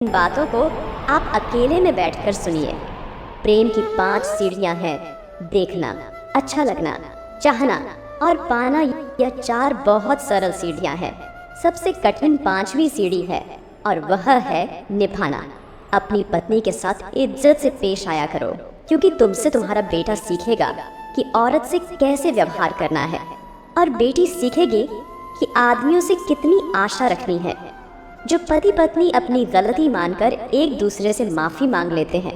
इन बातों को आप अकेले में बैठकर सुनिए। प्रेम की 5 सीढ़ियां हैं। देखना, अच्छा लगना, चाहना और पाना, यह 4 बहुत सरल सीढ़ियां हैं। सबसे कठिन 5वीं सीढ़ी है और वह है निभाना। अपनी पत्नी के साथ इज्जत से पेश आया करो, क्योंकि तुमसे तुम्हारा बेटा सीखेगा कि औरत से कैसे व्यवहार करना है, और बेटी सीखेगी कि आदमियों से कितनी आशा रखनी है। जो पति पत्नी अपनी गलती मानकर एक दूसरे से माफ़ी मांग लेते हैं,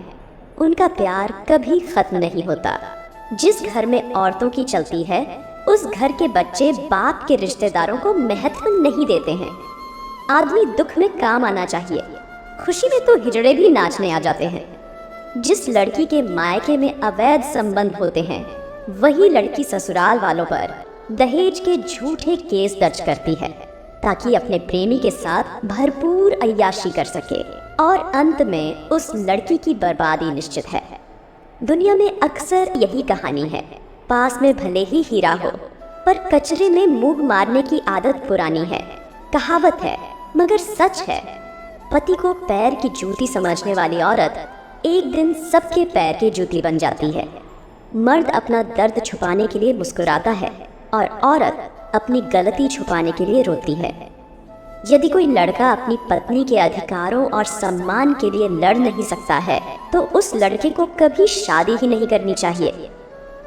उनका प्यार कभी खत्म नहीं होता। जिस घर में औरतों की चलती है, उस घर के बच्चे बाप के रिश्तेदारों को महत्व नहीं देते हैं। आदमी दुख में काम आना चाहिए, खुशी में तो हिजड़े भी नाचने आ जाते हैं। जिस लड़की के मायके में अवैध संबंध होते हैं, वही लड़की ससुराल वालों पर दहेज के झूठे केस दर्ज करती है, ताकि अपने प्रेमी के साथ भरपूर अय्याशी कर सके, और अंत में उस लड़की की बर्बादी निश्चित है। दुनिया में अक्सर यही कहानी है। पास में भले ही हीरा हो, पर कचरे में मुंह मारने की आदत पुरानी है। कहावत है, मगर सच है। पति को पैर की जूती समझने वाली औरत एक दिन सबके पैर की जूती बन जाती है। मर्द अपना दर्द छुपाने के लिए मुस्कुराता है और औरत अपनी गलती छुपाने के लिए रोती है। यदि कोई लड़का अपनी पत्नी के अधिकारों और सम्मान के लिए लड़ नहीं सकता है, तो उस लड़के को कभी शादी ही नहीं करनी चाहिए।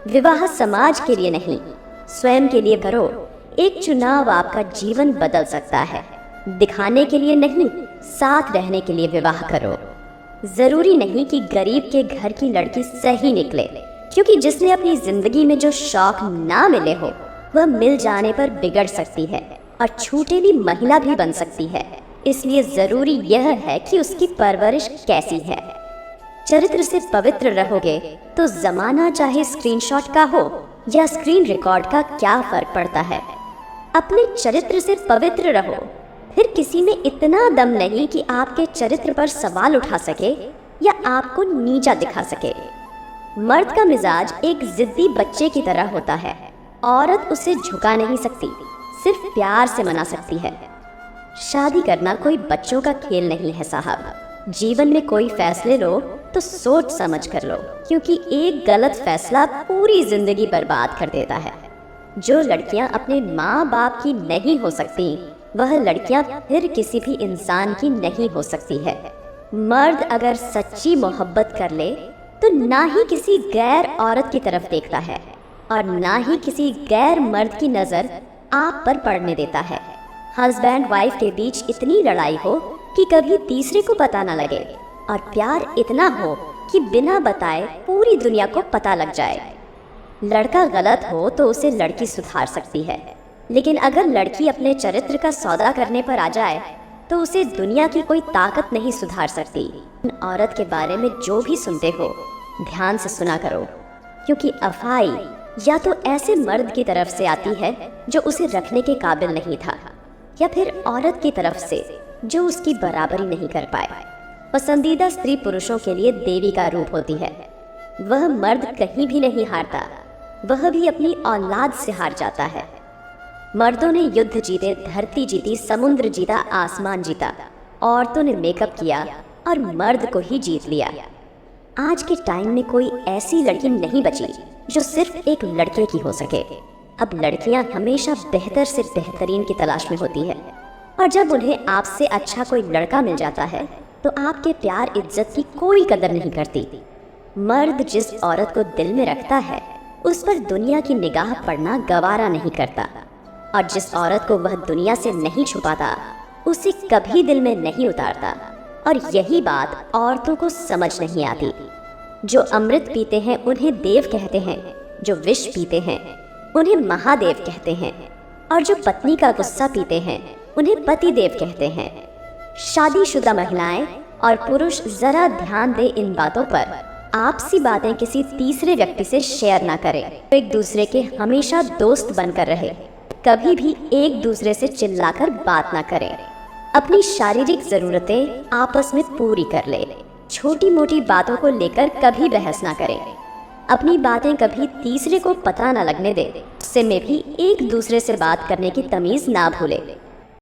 विवाह समाज के लिए नहीं, स्वयं के लिए करो। एक चुनाव आपका जीवन बदल सकता है। दिखाने के लिए नहीं, साथ रहने के लिए विवाह करो। जरूरी नहीं कि गरीब के घर की लड़की सही निकले, क्योंकि जिसने अपनी जिंदगी में जो शौक ना मिले हो, वह मिल जाने पर बिगड़ सकती है और छूटेली महिला भी बन सकती है। इसलिए जरूरी यह है कि उसकी परवरिश कैसी है। चरित्र से पवित्र रहोगे तो जमाना चाहे स्क्रीनशॉट का हो या स्क्रीन रिकॉर्ड का, क्या फर्क पड़ता है। अपने चरित्र से पवित्र रहो, फिर किसी में इतना दम नहीं कि आपके चरित्र पर सवाल उठा सके या आपको नीचा दिखा सके। मर्द का मिजाज एक जिद्दी बच्चे की तरह होता है। औरत उसे झुका नहीं सकती, सिर्फ प्यार से मना सकती है। शादी करना कोई बच्चों का खेल नहीं है साहब। जीवन में कोई फैसले लो तो सोच समझ कर लो, क्योंकि एक गलत फैसला पूरी जिंदगी बर्बाद कर देता है। जो लड़कियां अपने माँ बाप की नहीं हो सकती, वह लड़कियां फिर किसी भी इंसान की नहीं हो सकती है। मर्द अगर सच्ची मोहब्बत कर ले तो ना ही किसी गैर औरत की तरफ देखता है और ना ही किसी गैर मर्द की नज़र आप पर पड़ने देता है। हस्बैंड वाइफ के बीच इतनी लड़ाई हो कि कभी तीसरे को पता न लगे, और प्यार इतना हो कि बिना बताए पूरी दुनिया को पता लग जाए। लड़का गलत हो तो उसे लड़की सुधार सकती है, लेकिन अगर लड़की अपने चरित्र का सौदा करने पर आ जाए तो उसे दुनिया की कोई ताकत नहीं सुधार सकती। औरत के बारे में जो भी सुनते हो, ध्यान से सुना करो, क्योंकि अफवाई या तो ऐसे मर्द की तरफ से आती है जो उसे रखने के काबिल नहीं था, या फिर औरत की तरफ से जो उसकी बराबरी नहीं कर पाए। पसंदीदा स्त्री पुरुषों के लिए देवी का रूप होती है। वह मर्द कहीं भी नहीं हारता, वह भी अपनी औलाद से हार जाता है। मर्दों ने युद्ध जीते, धरती जीती, समुद्र जीता, आसमान जीता। औरतों ने मेकअप किया और मर्द को ही जीत लिया। आज के टाइम में कोई ऐसी लड़की नहीं बची जो सिर्फ एक लड़के की हो सके। अब लड़कियां हमेशा बेहतर से बेहतरीन की तलाश में होती है, और जब उन्हें आपसे अच्छा कोई लड़का मिल जाता है तो आपके प्यार इज्जत की कोई कदर नहीं करती। मर्द जिस औरत को दिल में रखता है, उस पर दुनिया की निगाह पड़ना गवारा नहीं करता, और जिस औरत को वह दुनिया से नहीं छुपाता, उसे कभी दिल में नहीं उतारता। और यही बात औरतों को समझ नहीं आती। जो अमृत पीते हैं उन्हें देव कहते हैं, जो विष पीते हैं उन्हें महादेव कहते हैं, और जो पत्नी का गुस्सा पीते हैं उन्हें पति देव कहते हैं। शादीशुदा महिलाएं और पुरुष जरा ध्यान दें इन बातों पर। आपसी बातें किसी तीसरे व्यक्ति से शेयर ना करें। एक दूसरे के हमेशा दोस्त बनकर रहे, कभी भी एक दूसरे से चिल्लाकर बात ना करें। अपनी शारीरिक जरूरतें आपस में पूरी कर ले। छोटी मोटी बातों को लेकर कभी बहस ना करें। अपनी बातें कभी तीसरे को पता ना लगने दे। उससे में भी एक दूसरे से बात करने की तमीज ना भूले।